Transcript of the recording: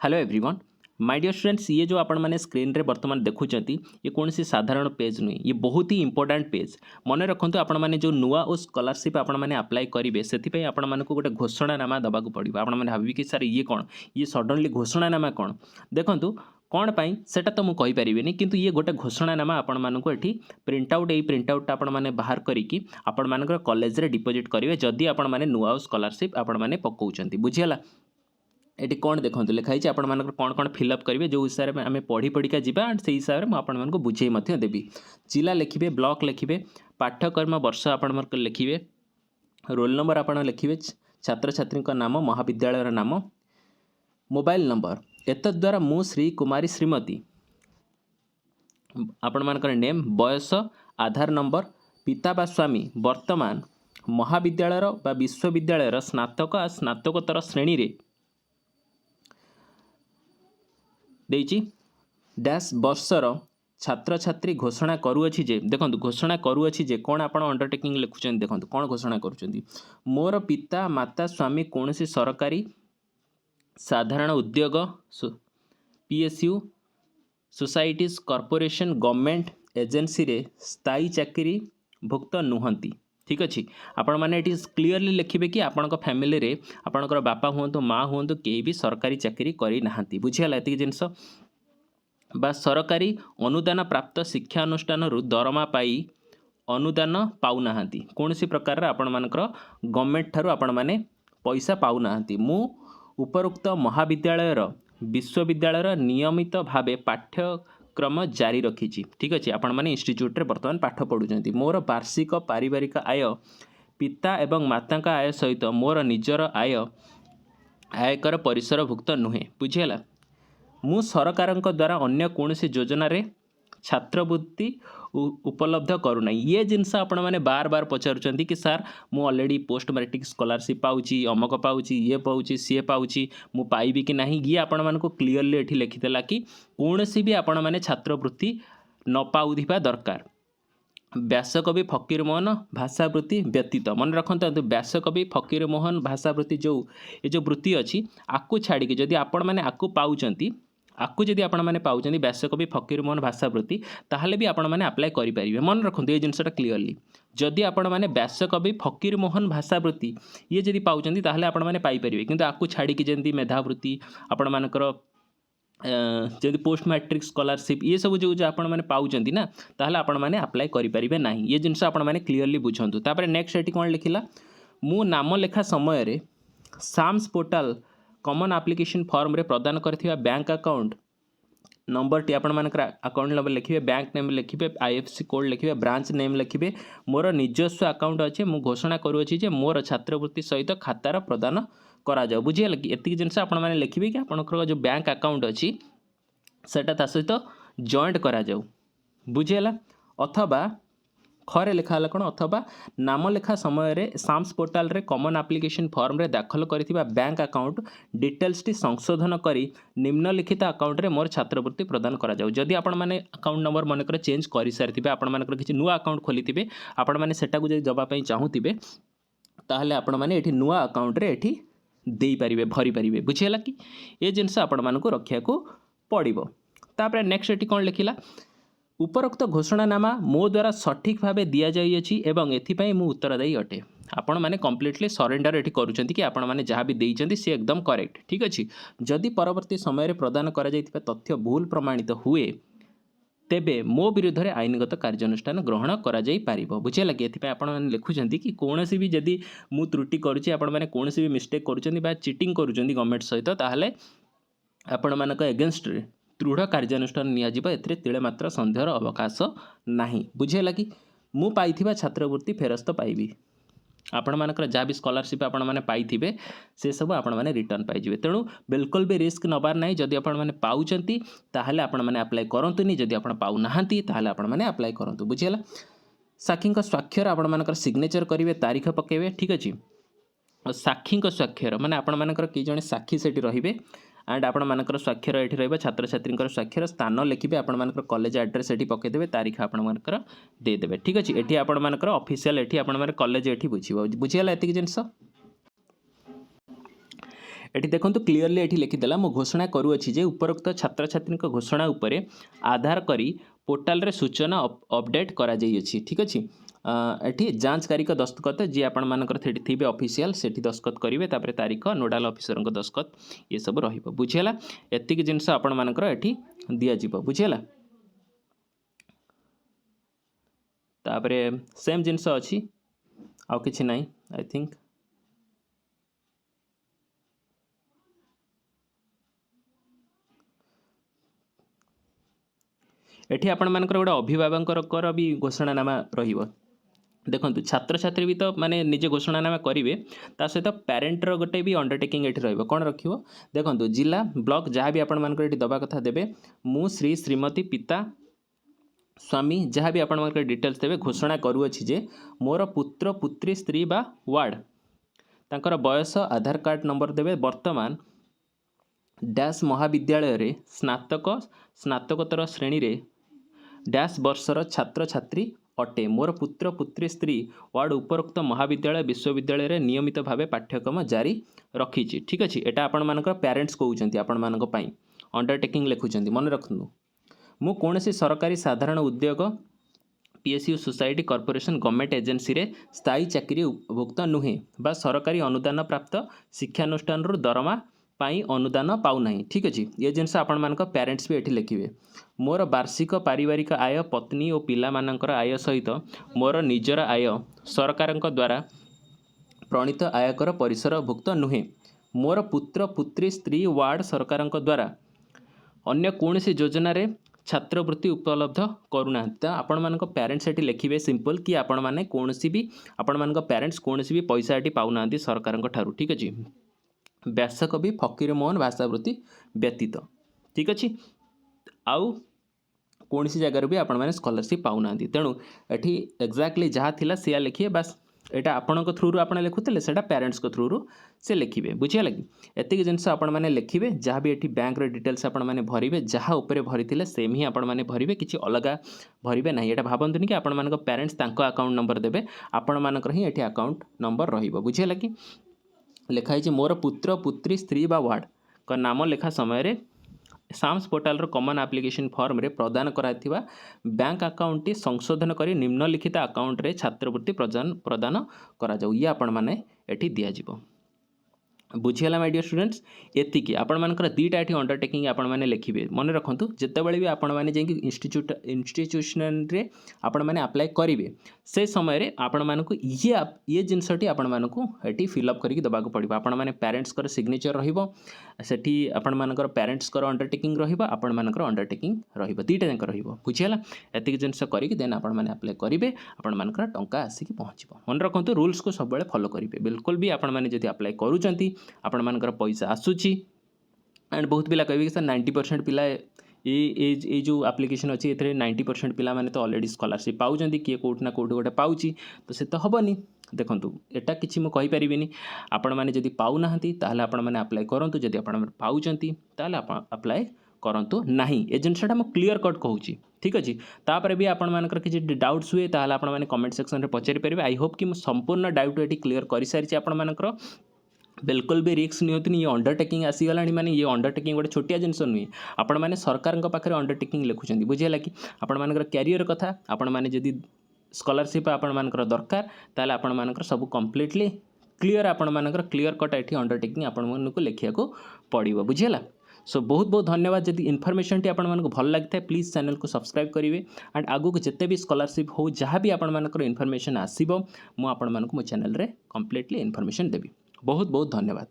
Hello everyone my dear students ये जो आपण मैंने स्क्रीन रे वर्तमान देखुंत ये कौन सी साधारण पेज नुहे ये बहुत ही इंपोर्टेंट पेज मन रखु आपण मैंने जो नुआ और स्कॉलरशिप आपण मैंने अप्लाई करेंगे से आपण मानक गोटे घोषणानामा दबाक पड़ो आपण मैंने भावी कि सर ये कौन ये सडनली घोषणानामा कौन देखु कौन पाई सेटा तो मुझे कहीपरि किंतु ये गोटे घोषणानामा आपण मानक एठी प्रिंट आउट प्रिंट आउट आपण मैंने बाहर करिकी आपण मानकर कॉलेज रे डिपोजिट करेंगे जदि आपण मैंने नुआ स्कॉलरशिप आपण मैंने पकाउछंती बुझियला एटी कौन देखो लिखाई आपण मानक कौन कौन फिलअप करेंगे जो हिसाब से आम पढ़ी पढ़िका जावा एंड से हिसाब से मुझे बुझे देवी जिला लिखिए ब्लॉक लिखिए पाठ्यक्रम वर्ष आपण लिखिए रोल नंबर आप लिखिए छात्र छात्री नाम महाविद्यालय नाम मोबाइल नंबर एतद्वारा मु श्री कुमारी श्रीमती आपण मानकर नेम बयस आधार नंबर पिता बा स्वामी वर्तमान महाविद्यालय बा विश्वविद्यालय स्नातक स्नातकोत्तर श्रेणी रे देची डैश वर्षर छात्र छात्री घोषणा करुअछि जे देखो घोषणा करुअछि जे कौन आपण अंडरटेकिंग लिखुचन देखो कौन घोषणा करुचंती मोर पिता माता स्वामी कौनसी सरकारी साधारण उद्योग PSU societies corporation government agency रे स्थायी चाकरी भुक्त नुहंती ठीक अच्छे आपण मैंने ये क्लीयरली लिखिए कि आपण फैमिली रे आपणकर बापा हूँ माँ हूँ कहीं भी सरकारी चाकरी करना बुझीगला ये जिनस बा सरकारी अनुदान प्राप्त शिक्षा अनुष्ठान दरमा पाई अनुदान पाऊना कौन सी प्रकार आपण मानकर गवर्नमेंट ठारू आपण मैंने पैसा पाऊना मु उपरोक्त महाविद्यालय विश्वविद्यालय नियमित भावे पाठ्यक्रम जारी रखी ठीक अच्छे आपण मैंने इंस्टीट्यूट रे वर्तमान पाठ पढ़ुचंती मोर वार्षिक पारिवारिक आय पिता एवं माता आय सहित मोर निजर आय आयकर परिसरभुक्त नुहे बुझीगला मु सरकार द्वारा अन्य कौन सी योजना रे छात्रवृत्ति उपलब्ध करूना ये जिनस आपण मैंने बार बार पचारुचंती कि सर मु ऑलरेडी पोस्ट मैट्रिक स्कॉलरशिप पाउची अमक पाउची ये पाउची सी पाउची मु पाइबी कि नहीं ये आपण मानको क्लीयरली एठी लिखिदेला कि कौन सी भी आपण मैंने छात्रवृत्ति न पाउथिबा दरकार व्यासकवि फकीरमोहन भाषावृत्ति व्यतीत मन रखता व्यासकवि फकीरमोहन भाषावृत्ति जो ये जो वृत्ति अच्छी आपको छाड़ी जदि आपण मैंने आपको पाउचंती आपको जदि आपण मैंने पाउचंती व्यासकवि फकीरमोहन भाषावृत्ति ताहले भी आपण मैंने अप्लाई करेंगे मन रखते ये जिनसा क्लीयरली जदि आपण मैंने व्यासकवि फकीरमोहन भाषावृत्ति ये जदि पाउचंती ताहले आपण मैंने पाई परिबे किंतु आपको छाड़ी जमी मेधावृत्ति आपण मानकर जदि पोस्ट मैट्रिक स्कॉलरशिप ये सब जो आपण मैंने पाउचंती ना ताहले आपण मैंने अप्लाई करेंगे ना ये जिनस आपण मैंने क्लीयरली बुझंतु तापर नेक्स्ट एटी कौन लिखिला मु नाम लेखा समय रे SAMS portal common application form रे प्रदान करथिबा बैंक अकाउंट नंबर टी आपण मानकर अकाउंट नंबर लिखिए बैंक नेम लिखिए आईएफएससी कोड लिखिए ब्रांच नेम लिखिए मोर निजस्व अकाउंट अच्छे मु घोषणा करुँची जे मोर छात्रवृत्ति सहित खातार प्रदान करा जाओ बुझीगला कि एतिक जिनस आपण मैंने लिखिए कि आपनकर जो बैंक अकाउंट अच्छी सेटा ता सहित जॉइंट करा जाओ बुझीगला अथवा खरे लिखाला कौन अथवा नाम लेखा समय रे साम्स पोर्टाल रे कॉमन एप्लिकेशन फॉर्म रे दाखल करथिबा बैंक अकाउंट डिटेल्स टी संशोधन करी निम्नलिखित अकाउंट रे मोर छात्रवृत्ति प्रदान करा जाऊ जदि आपण माने अकाउंट नंबर मनकर चेंज करि सारिथिबे आपण मानकर किछि नुआ अकाउंट खोलिथिबे आपण माने सेटा को जदि जबा पई चाहूथिबे ताहले आपण माने एठी नुआ अकाउंट रे एठी देई परिबे भरी परिबे बुझियला कि ए जिंस आपण मानको रखिया को पड़िबो तापर नेक्स्ट एठी कोन लिखिला उपरोक्त घोषणानामा मो द्वारा सठिक भाव दि जाइए एवं एथिपाई मु उत्तरदायी अटे आपण माने कंप्लीटली सरेंडर एठी करूचंती कि आपण माने जहाँ भी देइचंती से एकदम करेक्ट ठीक अच्छे जदि परवर्ती समय रे प्रदान करा जाइथिबा तथ्य भूल प्रमाणित हुए तेबे मो विरुद्ध रे आईनगत कार्यानुष्ठान ग्रहण करा जाई पारिबो बुझियला कि एथिपाई आपण माने लिखुचंती कि कोनोसी भी जदि मु त्रुटि करूची आपण माने कोनोसी भी मिस्टेक करूचंती बा चीटिंग करूचंती गवर्नमेंट सहित ताहले आपण मानक एगेंस्ट रे दृढ़ कार्यानुष्ठान नियाजिबा एथिरे तिळे मात्र संदेहर अवकाश नाही बुझेला कि मु पाइथिबा छात्रवृत्ति फेरस्त पाइबी आपण मानकर जहाँ भी स्कॉलरशिप आपण माने पाइथिबे से सब आपण माने रिटर्न पाइजिबे तेणु बिल्कुल भी रिस्क नबार नाही जदि आपण माने पाउचंती ताहले आपण माने अप्लाई करंतुनी जदि आपण पाउ नाहंती ताहले आपण माने अप्लाई करंतु बुझेला साक्षीक स्वाक्षर आपण मानकर सिग्नेचर करिवे तारीख पकेबे ठीक अछि साक्षीक स्वाक्षर माने आपण मानकर कि जणे साक्षी सेठी रहिबे एंड आपण मानकर स्वाक्षर एठी रहबा छात्र छात्री स्वाक्षर स्थान लिखिबे आपण मानकर कॉलेज एड्रेस एठी पकेदेबे तारीख आपण मानकर दे देबे ठीक अछि एठी आपण मानकर ऑफिशियल एठी आपण मानकर कॉलेज एठी बुझिबो बुझियला एतिक जिंस एठी देखंतु क्लियरली एठी लिखिदेला मो घोषणा करूअछि जे उपरोक्त छात्र छात्री घोषणा उपरे आधार करी पोर्टाल रे सूचना अपडेट करा जाई अछि ठीक अछि एठी जांचकारी का दस्तखत जी आपण मानकर थे ऑफिशियल सेठी दस्तखत करेंगे तापर तारीख नोडाल ऑफिसर दस्तखत ये सब रहिबो बुझियला एतिक जिनस आपण मानकर एठी दिया जिवो बुझियला तापर सेम जिनस अछि आउ किछि नाही आई थिंक एठी आपण मानकर गोटे अभिभावकर भी घोषणानामा रहिबो देखंतु छात्र छात्री भी तो माने निजे घोषणानामा करेंगे ता सहित पेरेंटर गोटे भी अंडरटेकिंग एठी रहिबो कोन रखिबो देखंतु जिला ब्लॉक जहाँ भी आपण मानकर एठी दबा कथा देबे मु श्री श्रीमती पिता स्वामी जहाँ भी आपण मानकर डिटेल्स देबे घोषणा करूअछि जे मोर पुत्र पुत्री स्त्री बा वार्ड तांकर बयस आधार कार्ड नंबर देबे वर्तमान डैश महाविद्यालय रे स्नातकोत्तर श्रेणी रे डैश वर्षर छात्र छात्री अटे मोर पुत्र पुत्री स्त्री वार्ड उपरोक्त महाविद्यालय विश्वविद्यालय रे नियमित भावे पाठ्यक्रम जारी रखी ठीक अच्छे एटा आपण मानकर पेरेंट्स कहउछंती आपण मानक पई अंडरटेकिंग लिखुछंती मन रखनु मु कोनसी सरकारी साधारण उद्योग PSU society corporation government agency रे स्थायी चाकरी उपभोक्त नुहे बा सरकारी अनुदान प्राप्त शिक्षानुष्ठान दरमा पाई अनुदान पाउना ठीक अच्छे ये जिनस आपण मानक पेरेंट्स भी एठी लिखिबे मोर वार्षिक पारिवारिक आय पत्नी और पिला मानकर आय सहित मोर निजर आय सरकार द्वारा प्रणीत आयकर परिसर भुक्त नुहे मोर पुत्र पुत्री स्त्री वार्ड सरकार द्वारा अन्य कौन सी योजना रे छात्रवृत्ति उपलब्ध करूना आपण मानक पेरेंट्स एठी लिखिबे सिंपल कि आपण माने कौन सी भी आपण मानक पेरेंट्स कौन सी भी पैसा एठी पाउना सरकार ठारू ठीक अच्छे व्यासकवि फकीर मोहन भाषावृत्ति व्यतीत ठीक अच्छे आउ कौन सी जगार भी आपण मैंने स्कॉलरशिप पाऊना तेणु एठी एक्जाक्टली जहाँ थिला सिया लिखिए बास एटा आपण थ्रू आपण लिखुते से पेरेंट्स थ्रू से लिखिए बुझे लगी एतिक जिनस आपण मैंने लिखिए जहाँ भी एठी बैंक रे डिटेल्स आपण मैंने भरिबे जहाँ उपरे भरी सेम ही आपण मैंने भरिबे किछि अलगा भरिबे नाही एटा भाबंतुनी कि आपण मानक पेरेंट्स तांको अकाउंट नंबर देबे आपण मानकर ही एठी अकाउंट नंबर रहिबो बुझे लगी लिखाई मोर पुत्र पुत्री स्त्री बा वार्ड का नाम लेखा समय SAMS portal common application form रे प्रदान कराइथिबा बैंक अकाउंट टी संशोधन करी निम्नलिखित अकाउंट रे छात्रवृत्ति प्रदान करा जाऊ ये आपण माने एठी दिया जिवो बुझीगला माय डियर स्टूडेंट्स एतिकी आपण मानकर दीटा एठी अंडरटेकिंग आपण माने लिखिबे मन रखंतु जेतेबेले भी आपण माने जेंकी इंस्टीट्यूशन रे आपण माने अप्लाई करिवे से समय रे आपण मानकु ये जिनसटी आपण मानकु एठी फिल अप करके दबाको पड़िबो आपण माने पेरेंट्स कर सिग्नेचर रहिबो सेठी आपण मानकर पेरेंट्स कर अंडरटेकिंग रहिबो आपण मानकर अंडरटेकिंग रहिबो दीटा जंक रहिबो बुझीगला एतिकी जिनस करिके देन आपण माने अप्लाई करिवे आपण मानकर टंका आसीकी पहुंचबो मन रखंतु रूल्स को सब बेले फॉलो करिवे बिल्कुल भी आपण माने जदी अप्लाई करूचंती आपण मानकर पैसा आसुची एंड बहुत पिला कहबे कि सर 90% पिला ये जो एप्लिकेशन अच्छी ए 90% पिला माने तो ऑलरेडी स्कॉलरशिप पाउचंती किए कोठना कोठी गोटे पाउची तो से तो हबनी देखंतु एटा किछि मु कहि परिबिनी आपण माने जदी पाउ नाहंती ताहले आपण माने अप्लाई करंतु जदी आपण पाउचंती ताहले आपण अप्लाई करंतु नाही ए जिनसटा मु क्लियर कट कहूची ठीक अछि तापर भी आपण मानकर किछि डाउट्स हुए ताहले आपण माने कमेंट सेक्शन रे पचारि परिबे आई होप कि मु संपूर्ण डाउट एटी क्लियर करि सारिछि आपण मानकर बिल्कुल भी रिस्क नहीं ये अंडरटेकिंग आसीगला माने ये अंडरटेकिंग गोटे छोटिया जिनस नुहे आपण माने सरकार पाखे अंडरटेकिंग लिखुचंदी बुझेला कि आपण मानकर कैरियर कथा आपण माने जदी स्कॉलरशिप आपण मानकर दरकार ताले आपण मानकर सब कंप्लीटली क्लियर आपण मानकर क्लियर कट एठी अंडरटेकिंग आपण मानकु लिखिया को पड़िबो बुझेला सो बहुत बहुत धन्यवाद जदि इनफॉरमेशन टी आपण मानकु भल लागथे प्लीज चैनल को सब्सक्राइब करिवे एंड आगु को जते भी स्कॉलरशिप हो जहाँ भी आपण मानकर इनफॉरमेशन आसीबो मु आपण मानकु मो चैनल रे कंप्लीटली इनफॉरमेशन देबी बहुत बहुत धन्यवाद।